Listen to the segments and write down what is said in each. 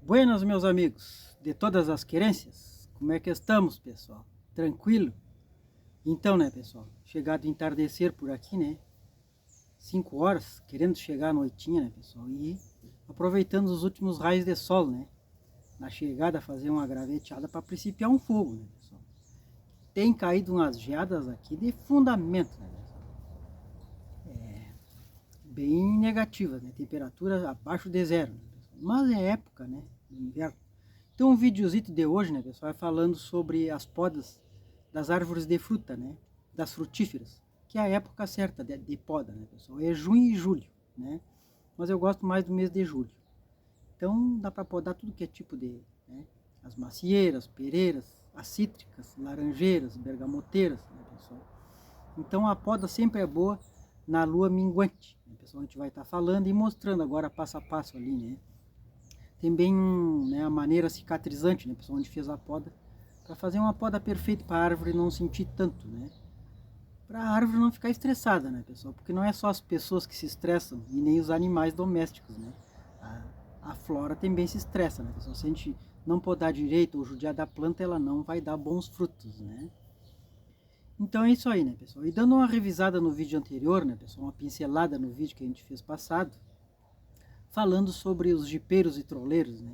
Buenas, meus amigos, de todas as querências, como é que estamos, pessoal? Tranquilo? Então, né, pessoal, chegado o entardecer por aqui, né, 5 horas, querendo chegar à noitinha, né, pessoal, e aproveitando os últimos raios de sol, né, na chegada fazer uma graveteada para principiar um fogo, né, pessoal. Tem caído umas geadas aqui de fundamento, né, pessoal, bem negativas, né, temperatura abaixo de zero, né, pessoal? Mas é época, né, de inverno. Então, um videozito de hoje, né, pessoal, é falando sobre as podas das árvores de fruta, né, das frutíferas, que é a época certa de poda, né, pessoal, é junho e julho, né, mas eu gosto mais do mês de julho. Então, dá para podar tudo que é tipo de, né, as macieiras, pereiras, as cítricas, laranjeiras, bergamoteiras, né, pessoal. Então, a poda sempre é boa na lua minguante, né, pessoal, a gente vai estar falando e mostrando agora passo a passo ali, né. Tem bem, né, a maneira cicatrizante, né, pessoal, onde fez a poda, para fazer uma poda perfeita para a árvore não sentir tanto, né? Para a árvore não ficar estressada, né, pessoal? Porque não é só as pessoas que se estressam e nem os animais domésticos, né? A flora também se estressa, né, pessoal? Se a gente não podar direito ou judiar da planta, ela não vai dar bons frutos, né? Então é isso aí, né, pessoal? E dando uma revisada no vídeo anterior, né, pessoal? Uma pincelada no vídeo que a gente fez passado, falando sobre os jipeiros e troleiros, né?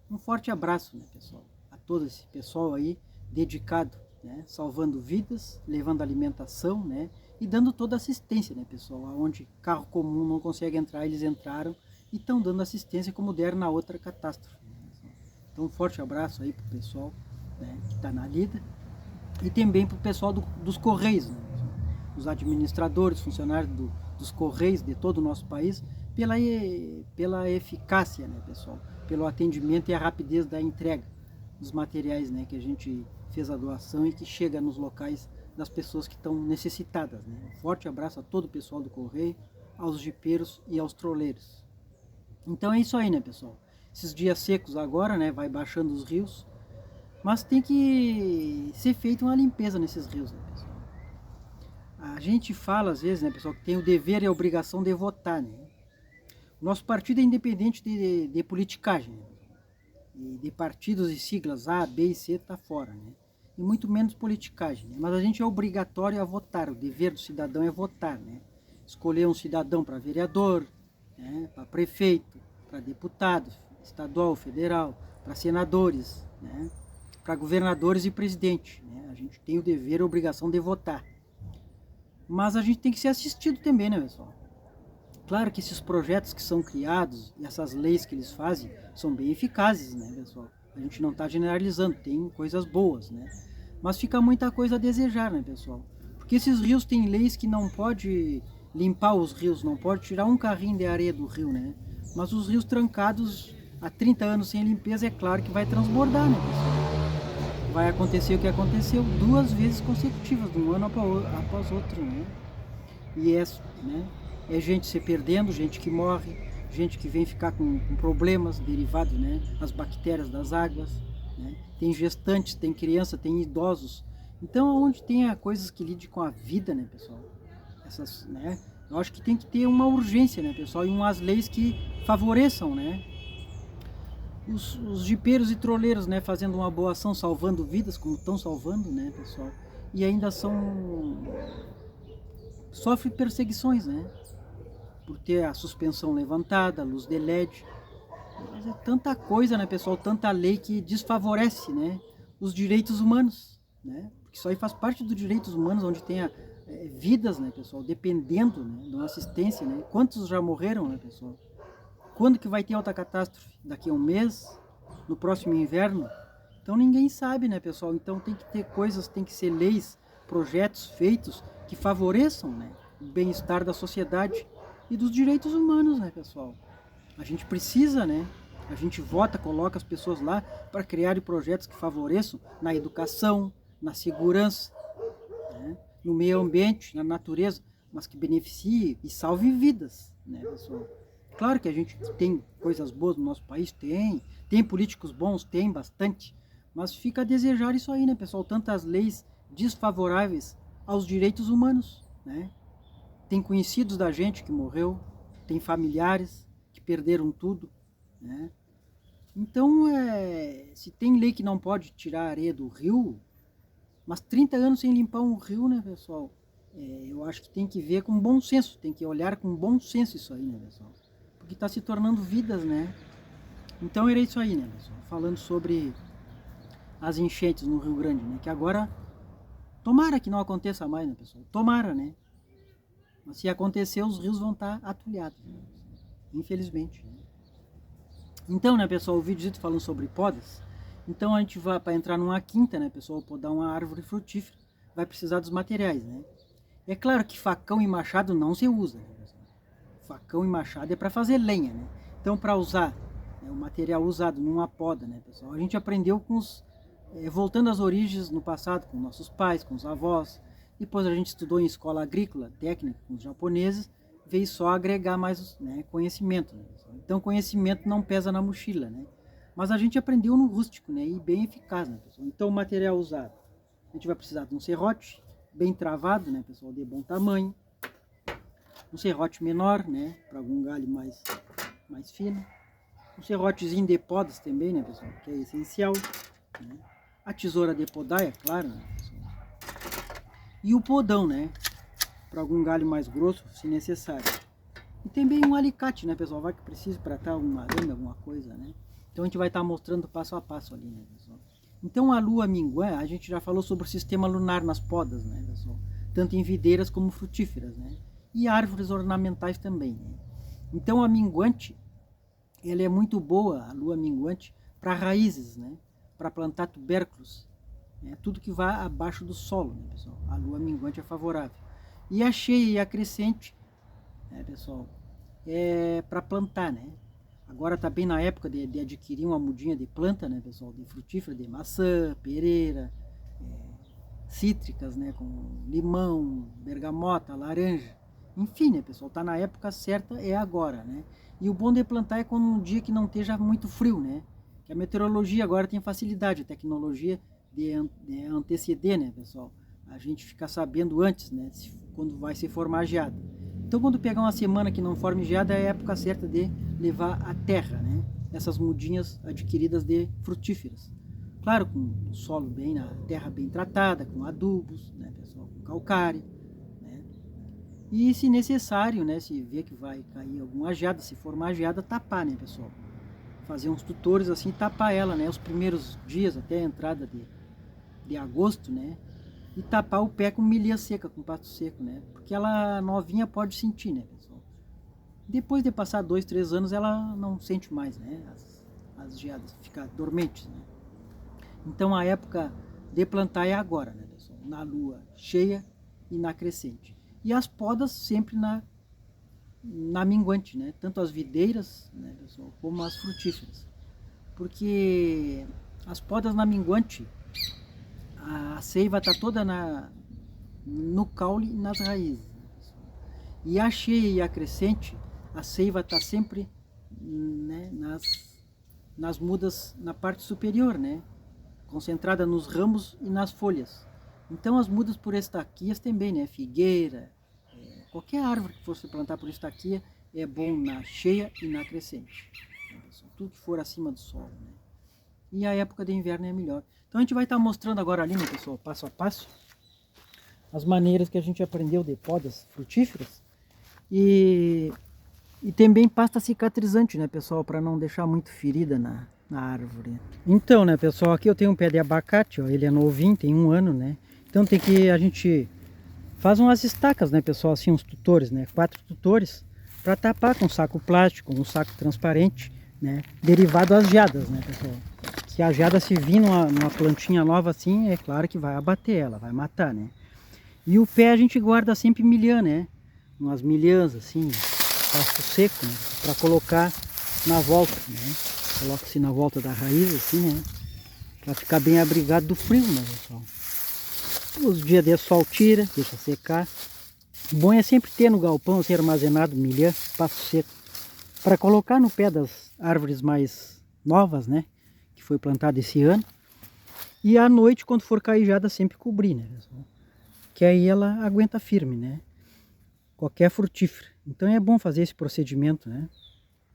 Um forte abraço, né, pessoal, a todo esse pessoal aí dedicado, né, salvando vidas, levando alimentação, né, e dando toda assistência, né, pessoal, aonde carro comum não consegue entrar, eles entraram e estão dando assistência como deram na outra catástrofe. Né? Então, um forte abraço aí pro pessoal, né, que está na lida e também pro pessoal dos Correios, né, os administradores, funcionários dos Correios de todo o nosso país, pela eficácia, né, pessoal, pelo atendimento e a rapidez da entrega dos materiais, né, que a gente fez a doação e que chega nos locais das pessoas que estão necessitadas, né. Um forte abraço a todo o pessoal do Correio, aos jipeiros e aos troleiros. Então é isso aí, né, pessoal. Esses dias secos agora, né, vai baixando os rios, mas tem que ser feita uma limpeza nesses rios, né, pessoal. A gente fala às vezes, né, pessoal, que tem o dever e a obrigação de votar, né. Nosso partido é independente de politicagem, né? E de partidos e siglas A, B e C está fora, né? E muito menos politicagem, né? Mas a gente é obrigatório a votar, o dever do cidadão é votar, né? Escolher um cidadão para vereador, né? Para prefeito, para deputado, estadual, federal, para senadores, né? Para governadores e presidente, né? A gente tem o dever e a obrigação de votar. Mas a gente tem que ser assistido também, né, pessoal? Claro que esses projetos que são criados e essas leis que eles fazem são bem eficazes, né, pessoal? A gente não está generalizando, tem coisas boas, né? Mas fica muita coisa a desejar, né, pessoal? Porque esses rios têm leis que não pode limpar os rios, não pode tirar um carrinho de areia do rio, né? Mas os rios trancados há 30 anos sem limpeza, é claro que vai transbordar, né, pessoal? Vai acontecer o que aconteceu 2 vezes consecutivas, de um ano após outro, né? E né, é gente se perdendo, gente que morre, gente que vem ficar com problemas derivados, né, as bactérias das águas, né? Tem gestantes, tem criança, tem idosos. Então, onde tem coisas que lidem com a vida, né, pessoal? Essas, né? Eu acho que tem que ter uma urgência, né, pessoal? E umas leis que favoreçam, né? Os jipeiros e troleiros, né, fazendo uma boa ação, salvando vidas, como estão salvando, né, pessoal? E ainda sofre perseguições, né? Por ter a suspensão levantada, a luz de LED. Mas é tanta coisa, né, pessoal? Tanta lei que desfavorece, né, os direitos humanos, né? Porque isso aí faz parte dos direitos humanos, onde tem vidas, né, pessoal? Dependendo, né, de uma assistência, né? Quantos já morreram, né, pessoal? Quando que vai ter outra catástrofe? Daqui a um mês? No próximo inverno? Então ninguém sabe, né, pessoal? Então tem que ter coisas, tem que ser leis, projetos feitos que favoreçam, né, o bem-estar da sociedade e dos direitos humanos, né, pessoal? A gente precisa, né? A gente vota, coloca as pessoas lá para criar projetos que favoreçam na educação, na segurança, né, no meio ambiente, na natureza, mas que beneficie e salve vidas, né, pessoal? Claro que a gente tem coisas boas no nosso país, tem políticos bons, tem bastante, mas fica a desejar isso aí, né, pessoal? Tantas leis desfavoráveis aos direitos humanos, né? Tem conhecidos da gente que morreu, tem familiares que perderam tudo, né? Então, se tem lei que não pode tirar a areia do rio, mas 30 anos sem limpar um rio, né, pessoal? Eu acho que tem que ver com bom senso, tem que olhar com bom senso isso aí, né, pessoal? Porque está se tornando vidas, né? Então era isso aí, né, pessoal? Falando sobre as enchentes no Rio Grande, né? Que agora, tomara que não aconteça mais, né, pessoal? Tomara, né? Mas se acontecer, os rios vão estar atulhados, né? Infelizmente, né? Então, né, pessoal, o vídeo falando sobre podas. Então a gente vai, para entrar numa quinta, né, pessoal, podar uma árvore frutífera, vai precisar dos materiais, né? É claro que facão e machado não se usa, né, pessoal? Facão e machado é para fazer lenha, né? Então, para usar, né, o material usado numa poda, né, pessoal, a gente aprendeu com os, voltando às origens no passado, com nossos pais, com os avós. Depois a gente estudou em escola agrícola, técnica, com os japoneses, veio só agregar mais, né, conhecimento, né? Então conhecimento não pesa na mochila, né? Mas a gente aprendeu no rústico, né? E bem eficaz, né, pessoal? Então o material usado, a gente vai precisar de um serrote bem travado, né, pessoal, de bom tamanho, um serrote menor, né, para algum galho mais fino, um serrotezinho de podas também, né, pessoal, que é essencial, né? A tesoura de podar, é claro, né, pessoal? E o podão, né, para algum galho mais grosso, se necessário. E também um alicate, né, pessoal, vai que precise para estar alguma arame, alguma coisa, né? Então a gente vai estar mostrando passo a passo ali, né, pessoal? Então a lua minguã, a gente já falou sobre o sistema lunar nas podas, né, pessoal? Tanto em videiras como frutíferas, né? E árvores ornamentais também, né? Então a minguante, ela é muito boa, a lua minguante, para raízes, né? Para plantar tubérculos, né? Tudo que vai abaixo do solo, né, pessoal? A lua minguante é favorável. E a cheia e a crescente, né, pessoal, é para plantar, né? Agora está bem na época de adquirir uma mudinha de planta, né, pessoal? De frutífera, de maçã, pereira, cítricas, né? Com limão, bergamota, laranja. Enfim, né, pessoal? Tá na época certa, é agora, né? E o bom de plantar é quando um dia que não esteja muito frio, né? Que a meteorologia agora tem facilidade, a tecnologia de anteceder, né, pessoal? A gente fica sabendo antes, né? Quando vai se formar geada. Então, quando pegar uma semana que não forme geada, é a época certa de levar à terra, né? Essas mudinhas adquiridas de frutíferas. Claro, com o solo bem, na terra bem tratada, com adubos, né, pessoal? Com calcário, né? E se necessário, né? Se ver que vai cair alguma geada, se formar geada, tapar, né, pessoal? Fazer uns tutores assim, tapar ela, né? Os primeiros dias até a entrada de agosto, né? E tapar o pé com milha seca, com pasto seco, né? Porque ela novinha pode sentir, né, pessoal? Depois de passar 2, 3 anos, ela não sente mais, né? As geadas, fica dormentes, né? Então a época de plantar é agora, né, pessoal? Na lua cheia e na crescente. E as podas sempre na minguante, né? Tanto as videiras, né, pessoal, como as frutíferas. Porque as podas na minguante, a seiva está toda no caule e nas raízes. E a cheia e a crescente, a seiva está sempre, né, nas mudas na parte superior, né? Concentrada nos ramos e nas folhas. Então as mudas por estaquias também, né? Figueira, qualquer árvore que fosse plantar por estaquia é bom na cheia e na crescente. Tudo que for acima do solo, né? E a época de inverno é melhor. Então a gente vai estar mostrando agora ali, né, pessoal, passo a passo, as maneiras que a gente aprendeu de podas frutíferas e também pasta cicatrizante, né, pessoal, para não deixar muito ferida na árvore. Então, né, pessoal, aqui eu tenho um pé de abacate, ó, ele é novinho, tem 1 ano, né? Então a gente faz umas estacas, né, pessoal, assim, uns tutores, né, 4 tutores, para tapar com saco plástico, um saco transparente, né, derivado às geadas, né, pessoal? Que a geada, se vir numa plantinha nova assim, é claro que vai abater ela, vai matar, né? E o pé a gente guarda sempre milhã, né? Umas milhãs assim, pasto seco, né? Para colocar na volta, né? Coloca-se na volta da raiz assim, né? Para ficar bem abrigado do frio, né, pessoal? Os dias de sol tira, deixa secar. O bom é sempre ter no galpão, assim, armazenado milhã, pasto seco, para colocar no pé das árvores mais novas, né? Que foi plantado esse ano. E à noite, quando for cair geada, sempre cobrir, né, pessoal? Que aí ela aguenta firme, né? Qualquer frutífera. Então é bom fazer esse procedimento, né?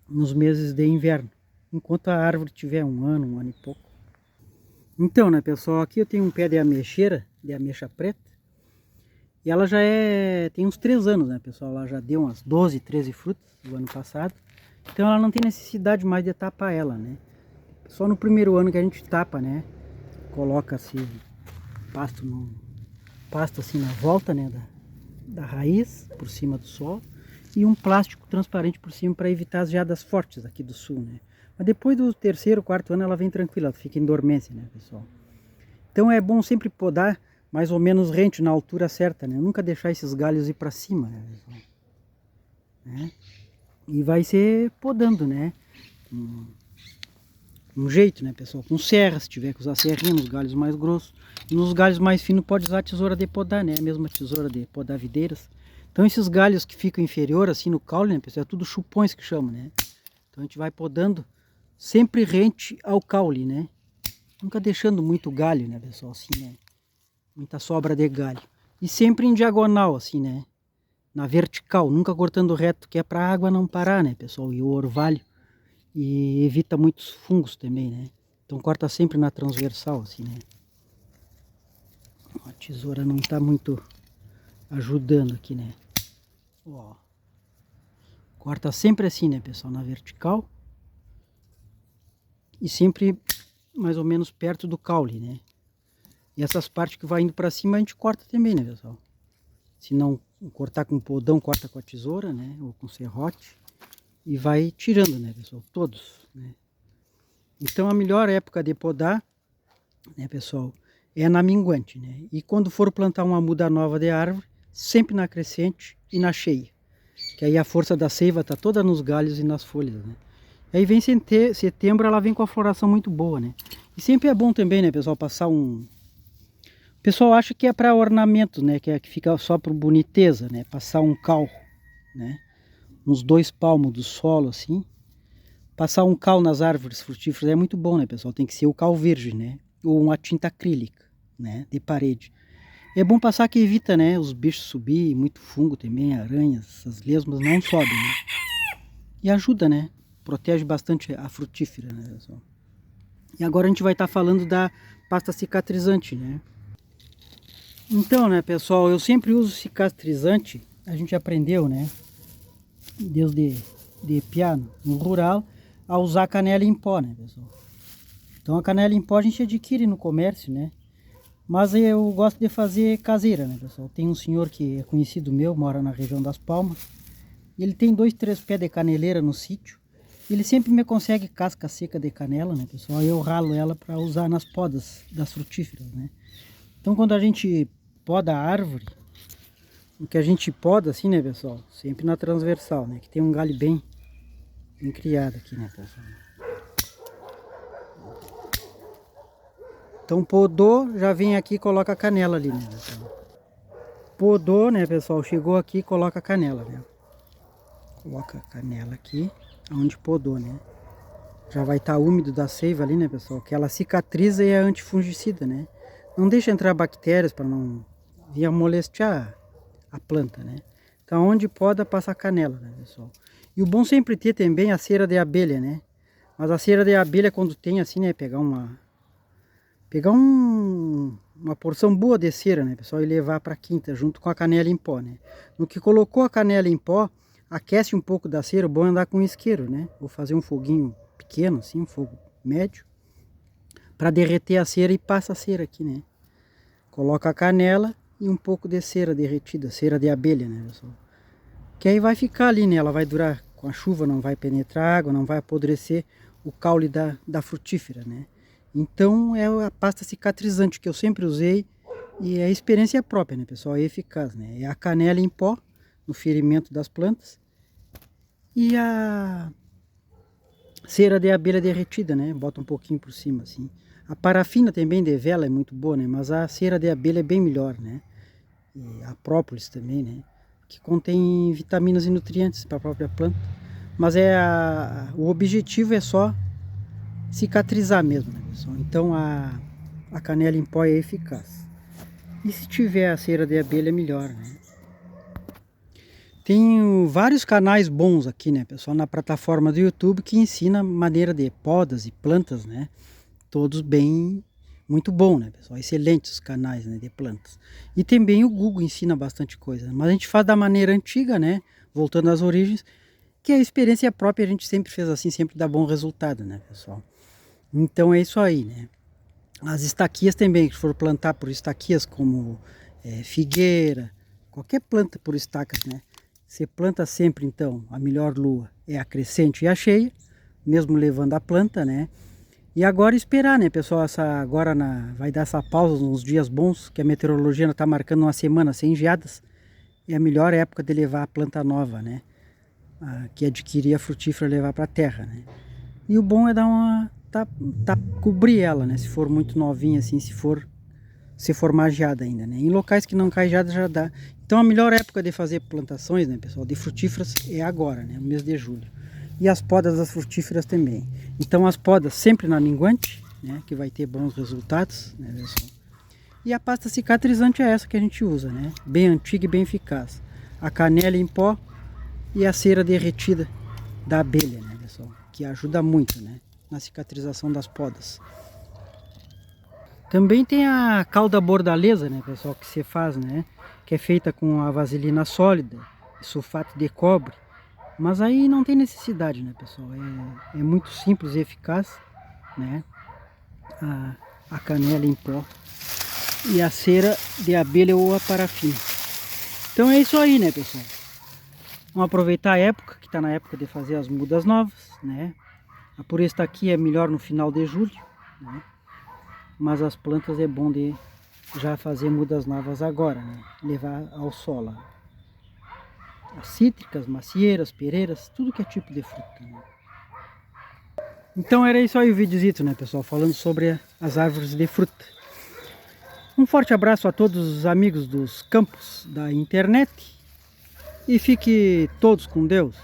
Nos meses de inverno. enquanto a árvore tiver um ano e pouco. Então, né, pessoal, aqui eu tenho um pé de ameixeira, de ameixa preta, e ela já tem uns 3 anos, né, pessoal? Ela já deu umas 12, 13 frutas do ano passado, então ela não tem necessidade mais de tapar ela, né? Só no primeiro ano que a gente tapa, né? Coloca assim, pasto assim na volta, né, da raiz, por cima do solo, e um plástico transparente por cima para evitar as geadas fortes aqui do sul, né? Mas depois do terceiro, quarto ano ela vem tranquila, ela fica em dormência, né, pessoal? Então é bom sempre podar mais ou menos rente, na altura certa, né? Nunca deixar esses galhos ir para cima, né, pessoal? Né? E vai ser podando, né? Um jeito, né, pessoal? Com serra, se tiver que usar serrinha nos galhos mais grossos. E nos galhos mais finos pode usar a tesoura de podar, né? A mesma tesoura de podar videiras. Então esses galhos que ficam inferior assim no caule, né, pessoal? É tudo chupões que chama, né? Então a gente vai podando sempre rente ao caule, né? Nunca deixando muito galho, né, pessoal? Assim, né? Muita sobra de galho. E sempre em diagonal, assim, né? Na vertical, nunca cortando reto, que é para a água não parar, né, pessoal? E o orvalho. E evita muitos fungos também, né? Então corta sempre na transversal, assim, né? A tesoura não tá muito ajudando aqui, né? Ó. Corta sempre assim, né, pessoal? Na vertical. E sempre mais ou menos perto do caule, né? E essas partes que vai indo para cima a gente corta também, né, pessoal? Se não cortar com podão, corta com a tesoura, né? Ou com serrote. E vai tirando, né, pessoal? Todos, né? Então a melhor época de podar, né, pessoal, é na minguante, né? E quando for plantar uma muda nova de árvore, sempre na crescente e na cheia. Que aí a força da seiva tá toda nos galhos e nas folhas, né? Aí vem setembro, ela vem com a floração muito boa, né? E sempre é bom também, né, pessoal, passar um... O pessoal acha que é para ornamento, né? Que fica só por boniteza, né? Passar um cal, né? Uns 2 palmos do solo, assim. Passar um cal nas árvores frutíferas é muito bom, né, pessoal? Tem que ser o cal verde, né? Ou uma tinta acrílica, né? De parede. É bom passar que evita, né? Os bichos subir, muito fungo também, aranhas, essas lesmas não sobem, né? E ajuda, né? Protege bastante a frutífera, né, pessoal? E agora a gente vai estar falando da pasta cicatrizante, né? Então, né, pessoal, eu sempre uso cicatrizante, a gente aprendeu, né? Desde piano, no rural, a usar canela em pó, né, pessoal? Então a canela em pó a gente adquire no comércio, né? Mas eu gosto de fazer caseira, né, pessoal? Tem um senhor que é conhecido meu, mora na região das Palmas. Ele tem 2, 3 pés de caneleira no sítio. Ele sempre me consegue casca seca de canela, né, pessoal? Aí eu ralo ela para usar nas podas das frutíferas, né? Então quando a gente poda a árvore, o que a gente poda assim, né, pessoal? Sempre na transversal, né? Que tem um galho bem criado aqui, né, pessoal? Então podou, já vem aqui e coloca a canela ali, né, pessoal? Podou, né, pessoal? Chegou aqui e coloca a canela, né? Coloca a canela aqui, onde podou, né? Já vai estar úmido da seiva ali, né, pessoal? Que ela cicatriza e é antifungicida, né? Não deixa entrar bactérias para não vir a molestar a planta, né? Então onde poda, passa a canela, né, pessoal? E o bom sempre ter também a cera de abelha, né? Mas a cera de abelha quando tem assim, né, pegar uma porção boa de cera, né, pessoal, e levar para a quinta junto com a canela em pó, né? No que colocou a canela em pó, aquece um pouco da cera, o bom é andar com isqueiro, né? Vou fazer um foguinho pequeno assim, um fogo médio, para derreter a cera e passa a cera aqui, né? Coloca a canela e um pouco de cera derretida, cera de abelha, né, pessoal? Que aí vai ficar ali, né? Ela vai durar, com a chuva não vai penetrar água, não vai apodrecer o caule da frutífera, né? Então é a pasta cicatrizante que eu sempre usei e é experiência própria, né, pessoal? É eficaz, né? É a canela em pó no ferimento das plantas e a cera de abelha derretida, né? Bota um pouquinho por cima, assim. A parafina também de vela é muito boa, né? Mas a cera de abelha é bem melhor, né? E a própolis também, né? Que contém vitaminas e nutrientes para a própria planta. Mas o objetivo é só cicatrizar mesmo, né, pessoal? Então a canela em pó é eficaz. E se tiver a cera de abelha é melhor, né? Tenho vários canais bons aqui, né, pessoal, na plataforma do YouTube que ensina maneira de podas e plantas, né? Todos bem, muito bom, né, pessoal? Excelentes os canais, né, de plantas. E também o Google ensina bastante coisa, mas a gente faz da maneira antiga, né, voltando às origens, que a experiência própria a gente sempre fez assim, sempre dá bom resultado, né, pessoal? Então é isso aí, né? As estaquias também, que for plantar por estaquias como figueira, qualquer planta por estacas, né? Você planta sempre, então, a melhor lua é a crescente e a cheia, mesmo levando a planta, né? E agora esperar, né, pessoal, vai dar essa pausa, uns dias bons, que a meteorologia está marcando uma semana sem geadas, é a melhor época de levar a planta nova, né? Que adquirir a frutífera e levar para a terra, né? E o bom é dar cobrir ela, né? Se for muito novinha assim, se for geada ainda, né? Em locais que não cai geada já dá. Então a melhor época de fazer plantações, né, pessoal, de frutíferas é agora, né? No mês de julho. E as podas das frutíferas também. Então as podas sempre na minguante, né? Que vai ter bons resultados, né, pessoal? E a pasta cicatrizante é essa que a gente usa, né? Bem antiga e bem eficaz. A canela em pó e a cera derretida da abelha, né, pessoal? Que ajuda muito, né? Na cicatrização das podas. Também tem a calda bordaleza, né, pessoal, que você faz, né? Que é feita com a vaselina sólida, sulfato de cobre. Mas aí não tem necessidade, né, pessoal? É muito simples e eficaz, né? A canela em pó e a cera de abelha ou a parafina. Então é isso aí, né, pessoal? Vamos aproveitar a época, que está na época de fazer as mudas novas, né? A por esta aqui é melhor no final de julho, né? Mas as plantas é bom de já fazer mudas novas agora, né? Levar ao sol lá. As cítricas, macieiras, pereiras, tudo que é tipo de fruta, né? Então era isso aí o videozito, né, pessoal? Falando sobre as árvores de fruta. Um forte abraço a todos os amigos dos campos da internet. E fique todos com Deus.